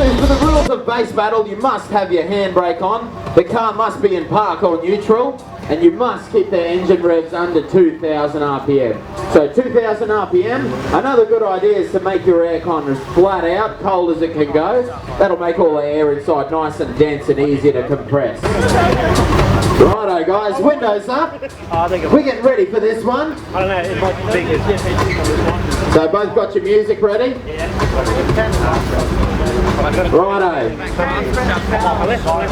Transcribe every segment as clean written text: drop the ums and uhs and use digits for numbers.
so for the rules of bass battle, you must have your handbrake on, the car must be in park or neutral, and you must keep the engine revs under 2,000 RPM. So 2,000 RPM, another good idea is to make your aircon as flat out, cold as it can go. That'll make all the air inside nice and dense and easy to compress. Righto guys, windows up. We're getting ready for this one. I don't know, it might be big. So both got your music ready? Righto.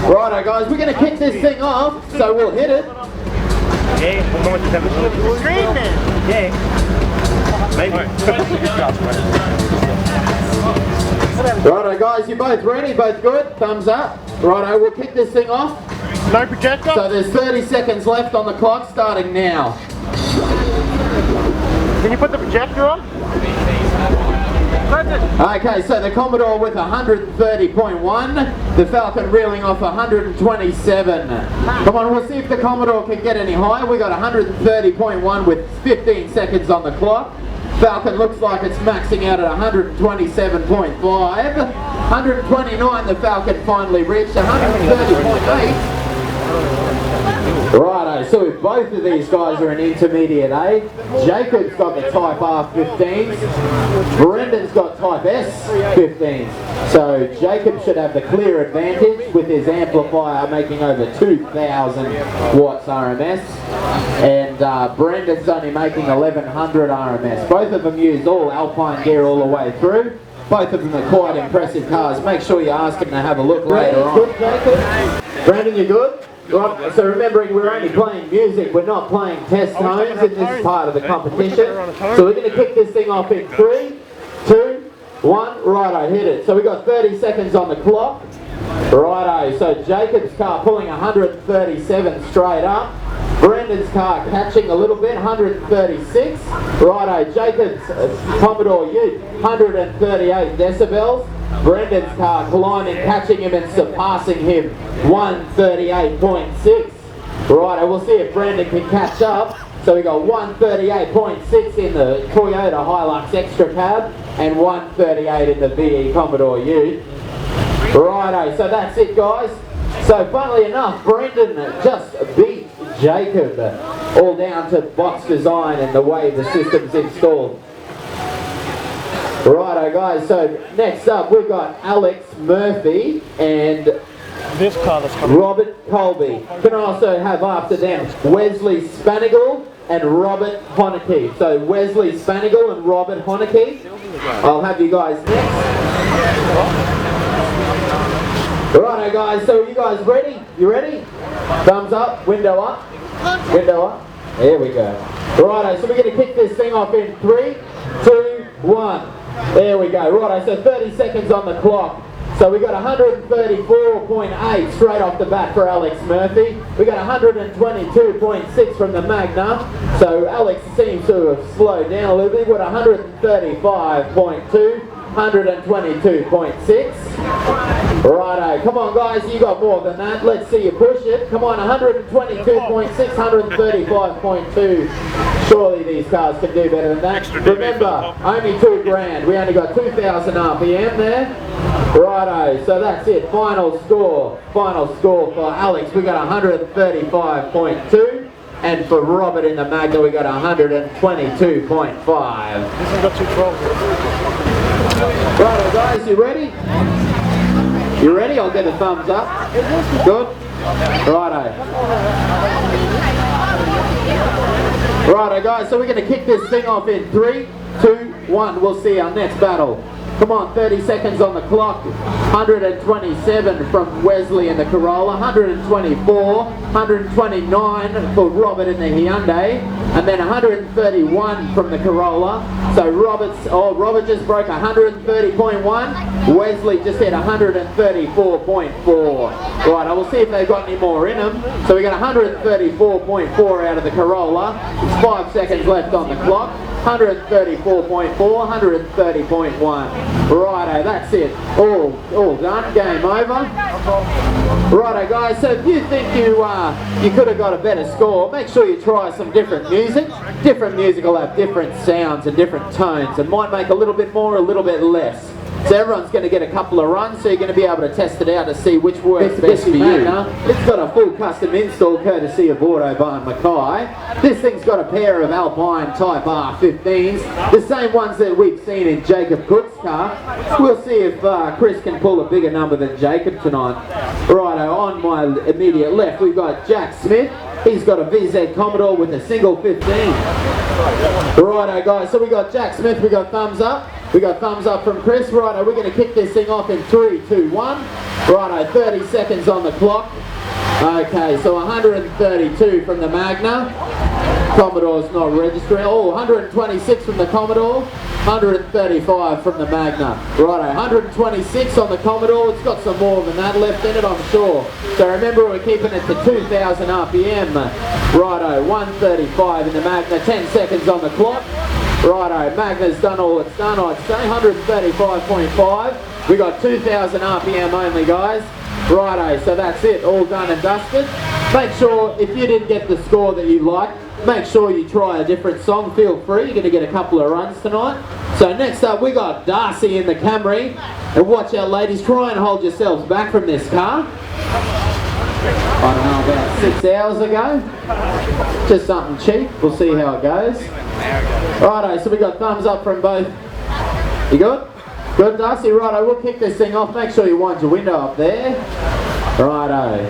Righto guys, we're going to kick this thing off, so we'll hit it. Yeah, maybe. Righto guys, you both ready? Both good? Thumbs up. Righto, we'll kick this thing off. No projector? So there's 30 seconds left on the clock, starting now. Can you put the projector on? Okay, so the Commodore with 130.1, the Falcon reeling off 127. Come on, we'll see if the Commodore can get any higher. We got 130.1 with 15 seconds on the clock. Falcon looks like it's maxing out at 127.5. 129 the Falcon finally reached, 130.8. Righto, so if both of these guys are an intermediate A, Jacob's got the Type R 15s, Brendan's got Type S 15s. So Jacob should have the clear advantage with his amplifier making over 2,000 watts RMS, and Brendan's only making 1,100 RMS. Both of them use all Alpine gear all the way through. Both of them are quite impressive cars. Make sure you ask him to have a look later on. Good, Jacob? Brandon, you good? Right, so remembering we're only playing music, we're not playing test tones in this part of the competition. So we're going to kick this thing off in 3, 2, 1, righto, hit it. So we've got 30 seconds on the clock. Righto, so Jacob's car pulling 137 straight up. Brendan's car catching a little bit, 136. Righto, Jacob's Commodore Ute, 138 decibels. Brendan's car climbing, catching him and surpassing him, 138.6. Righto, we'll see if Brendan can catch up. So we got 138.6 in the Toyota Hilux Extra Cab and 138 in the VE Commodore Ute. Righto, so that's it guys. So funnily enough, Brendan just beat Jacob, all down to box design and the way the system's installed. Righto guys, so next up we've got Alex Murphy and this car that's coming. Robert Colby. Can also have after them Wesley Spanigal and Robert Honeke. So Wesley Spanigal and Robert Honeke. I'll have you guys next. Righto guys, so are you guys ready? You ready? Thumbs up, window up, window up. There we go. Righto, so we're going to kick this thing off in 3, 2, 1. There we go. Righto, so 30 seconds on the clock. So we got 134.8 straight off the bat for Alex Murphy. We got 122.6 from the Magna. So Alex seems to have slowed down a little bit. We've got 135.2. 122.6. Righto, come on guys, you got more than that. Let's see you push it. Come on, 122.6, 135.2. Surely these cars can do better than that. Remember, only $2,000. We only got 2,000 RPM there. Righto, so that's it. Final score for Alex. We got 135.2. And for Robert in the Magna, we got 122.5. This one got 212. Righto guys, you ready? You ready? I'll get a thumbs up. Good? Righto. Righto guys, so we're going to kick this thing off in 3, 2, 1. We'll see our next battle. Come on, 30 seconds on the clock. 127 from Wesley in the Corolla, 124, 129 for Robert in the Hyundai, and then 131 from the Corolla. So Robert just broke 130.1, Wesley just hit 134.4. Right, I will see if they've got any more in them. So we got 134.4 out of the Corolla. It's 5 seconds left on the clock. 134.4, 130.1. Righto, that's it. All done. Game over. Righto, guys. So if you think you could have got a better score, make sure you try some different music. Different music will have different sounds and different tones, and might make a little bit more, a little bit less. So everyone's going to get a couple of runs, so you're going to be able to test it out to see which works best for you. It's got a full custom install courtesy of Auto by Mackay. This thing's got a pair of Alpine Type R15s, the same ones that we've seen in Jacob Cook's car. We'll see if Chris can pull a bigger number than Jacob tonight. Righto, on my immediate left we've got Jack Smith. He's got a VZ Commodore with a single 15. Righto guys, so we got Jack Smith, we got thumbs up. We got thumbs up from Chris. Righto, we're going to kick this thing off in 3, 2, 1. Righto, 30 seconds on the clock. Okay, so 132 from the Magna. Commodore's not registering. Oh, 126 from the Commodore. 135 from the Magna. Righto, 126 on the Commodore. It's got some more than that left in it, I'm sure. So remember, we're keeping it to 2,000 RPM. Righto, 135 in the Magna. 10 seconds on the clock. Righto, Magna's done all it's done, I'd say. 135.5. We got 2,000 RPM only, guys. Righto, so that's it, all done and dusted. Make sure, if you didn't get the score that you like, make sure you try a different song. Feel free, you're going to get a couple of runs tonight. So next up, we got Darcy in the Camry. And watch out, ladies, try and hold yourselves back from this car. I don't know, about 6 hours ago. Just something cheap, we'll see how it goes. Righto, so we got thumbs up from both. You good? Good, Darcy? Righto, we'll kick this thing off. Make sure you wind your window up there. Righto.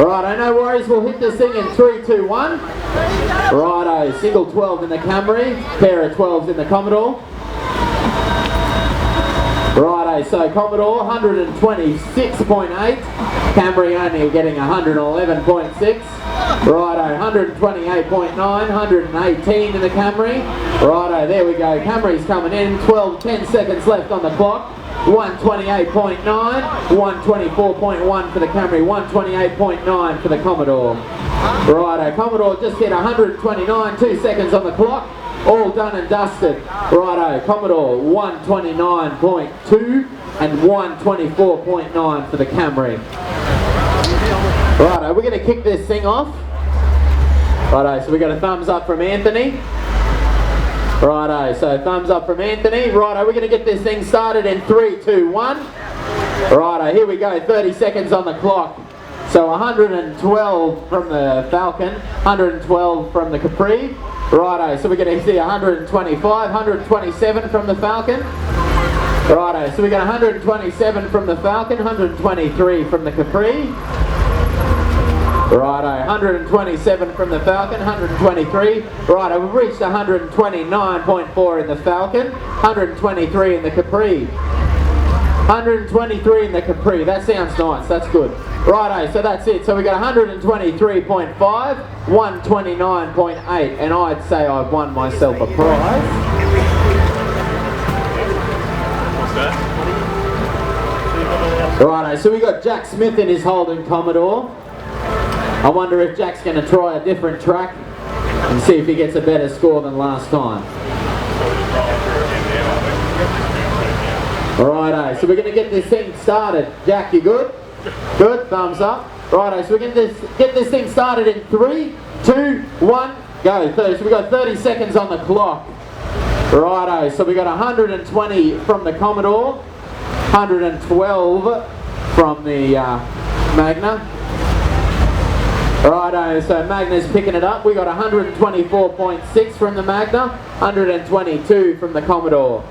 Righto, no worries. We'll hit this thing in 3, 2, 1. Righto, single 12 in the Camry, pair of 12s in the Commodore. Righto, so Commodore 126.8, Camry only getting 111.6. Righto, 128.9, 118 in the Camry. Righto, there we go, Camry's coming in, 10 seconds left on the clock. 128.9, 124.1 for the Camry, 128.9 for the Commodore. Righto, Commodore just hit 129, 2 seconds on the clock. All done and dusted. Righto, Commodore 129.2 and 124.9 for the Camry. Righto, we're going to kick this thing off. Righto, so we got a thumbs up from Anthony. Righto, so thumbs up from Anthony. Righto, we're going to get this thing started in 3, 2, 1. Righto, here we go, 30 seconds on the clock. So 112 from the Falcon, 112 from the Capri. Righto, so we're going to see 125, 127 from the Falcon. Righto, so we got 127 from the Falcon, 123 from the Capri. Righto, 127 from the Falcon, 123. Righto, we've reached 129.4 in the Falcon, 123 in the Capri. 123 in the Capri, that sounds nice, that's good. Righto, so that's it. So we got 123.5, 129.8, and I'd say I've won myself a prize. What's that? Righto, so we got Jack Smith in his Holden Commodore. I wonder if Jack's going to try a different track and see if he gets a better score than last time. Righto, so we're going to get this thing started. Jack, you good? Good, thumbs up. Righto, so we're going to get this thing started in 3, 2, 1, go. So we got 30 seconds on the clock. Righto, so we got 120 from the Commodore, 112 from the Magna. Righto, so Magna's picking it up. We got 124.6 from the Magna, 122 from the Commodore.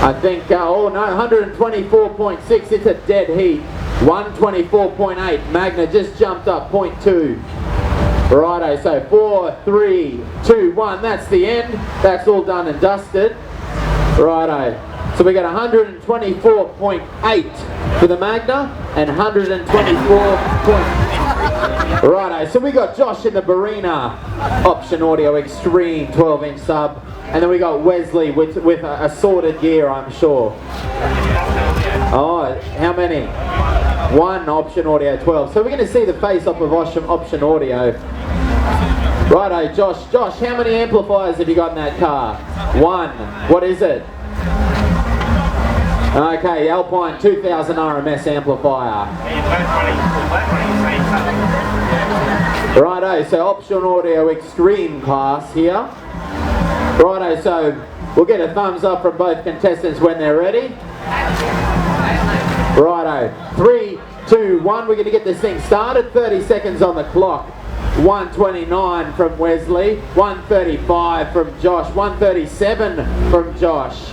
I think, oh no, 124.6, it's a dead heat. 124.8, Magna just jumped up 0.2. Righto, so 4, 3, 2, 1, that's the end. That's all done and dusted. Righto, so we got 124.8 for the Magna and 124.8. Righto, so we got Josh in the Barina Option Audio Extreme 12-inch sub, and then we got Wesley with assorted gear, I'm sure. Oh, how many? One Option Audio 12. So we're going to see the face-off of Option Audio. Righto, Josh, how many amplifiers have you got in that car? One. What is it? Okay, Alpine 2000 RMS amplifier. Righto, so Option Audio Extreme class here. Righto, so We'll get a thumbs up from both contestants when they're ready. Righto. 3, 2, 1. We're going to get this thing started. 30 seconds on the clock. 129 from Wesley. 135 from Josh. 137 from Josh.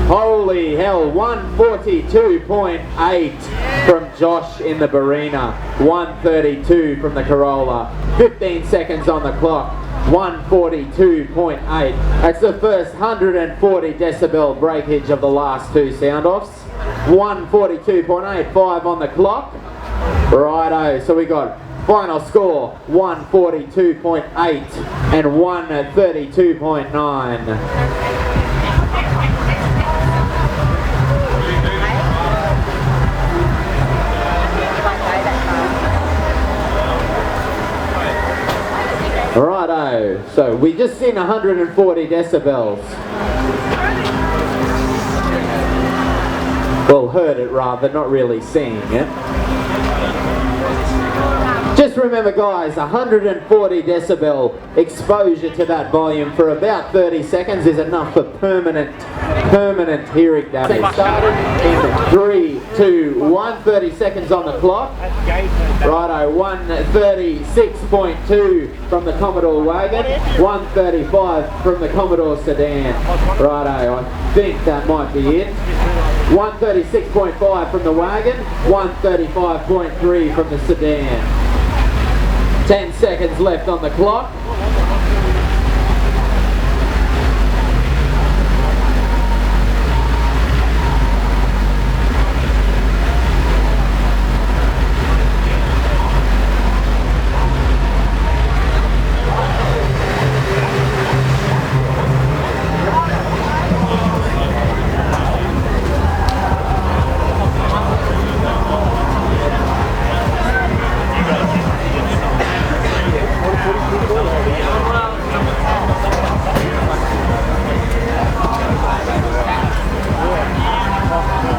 Holy hell. 142.8 from Josh in the Barina. 132 from the Corolla. 15 seconds on the clock. 142.8. That's the first 140 decibel breakage of the last two sound-offs. 142.85 on the clock. Righto, so we got final score 142.8 and 132.9. Righto, so we just seen 140 decibels. Well, heard it rather, not really seeing it. Just remember guys, 140 decibel exposure to that volume for about 30 seconds is enough for permanent hearing damage. Started in 3, 2, 1, 30 seconds on the clock. Righto, 136.2 from the Commodore wagon, 135 from the Commodore sedan. Righto, I think that might be it. 136.5 from the wagon, 135.3 from the sedan. 10 seconds left on the clock.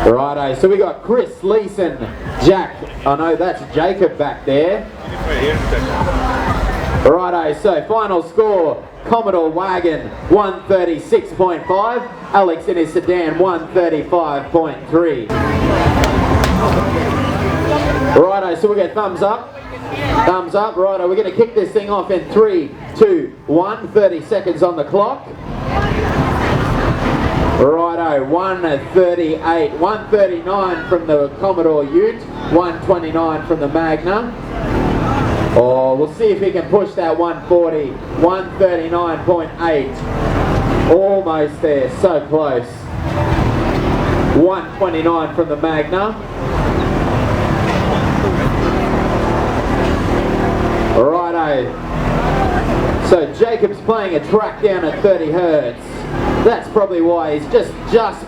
Righto, so we got Chris, Leeson, Jack, I know that's Jacob back there. Righto, so final score, Commodore wagon 136.5, Alex in his sedan 135.3. Righto, so we get thumbs up. Thumbs up, righto, we're going to kick this thing off in 3, 2, 1, 30 seconds on the clock. Righto, 138, 139 from the Commodore Ute, 129 from the Magna. Oh, we'll see if he can push that 140, 139.8. Almost there, so close. 129 from the Magna. Righto. So Jacob's playing a track down at 30 hertz. That's probably why he's just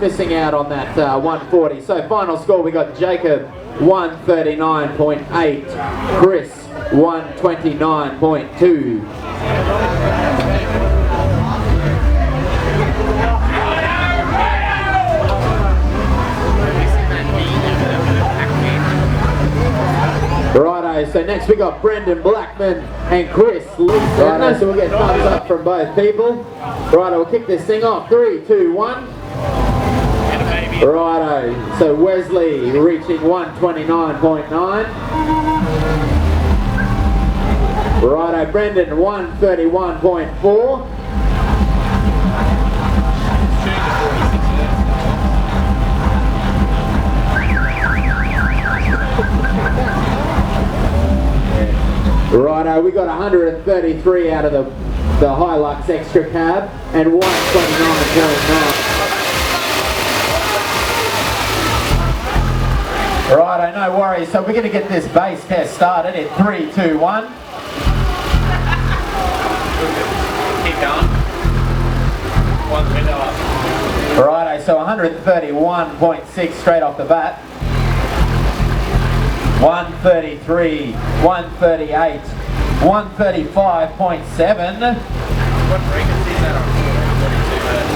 missing out on that 140. So final score, we got Jacob 139.8, Chris 129.2. Righto, so next we got Brendan Blackman and Chris Leeson. Righto, so we'll get thumbs up from both people. Righto, we'll kick this thing off. 3, 2, 1. Righto, so Wesley reaching 129.9. Righto, Brendan 131.4. Righto, we got 133 out of the Hilux extra cab and 129.9. Righto, no worries. So we're going to get this bass test started in 3, 2, 1. Keep going. One window up. Righto, so 131.6 straight off the bat. 133, 138, 135.7. What frequency is that on? 42 hertz.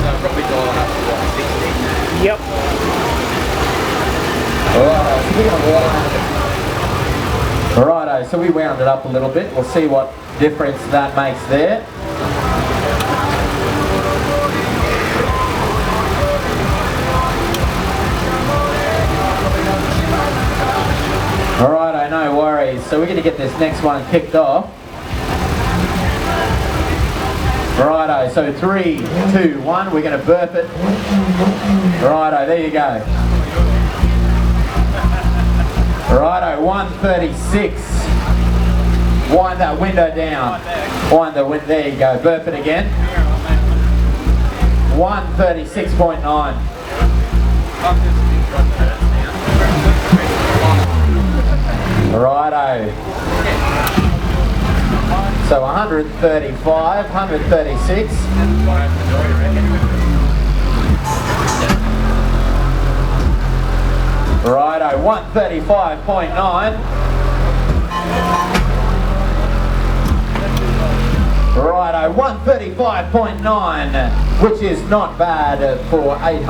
So probably dial up to 160. Yep. Righto, so we wound it up a little bit. We'll see what difference that makes there. so we're going to get this next one kicked off. Righto, so 3, 2, 1, we're going to burp it. Righto, there you go. Righto, 136. Wind that window down. Wind the window, there you go, burp it again. 136.9. Righto. So 135, 136. Righto, 135.9. Righto, 135.9, which is not bad for 800.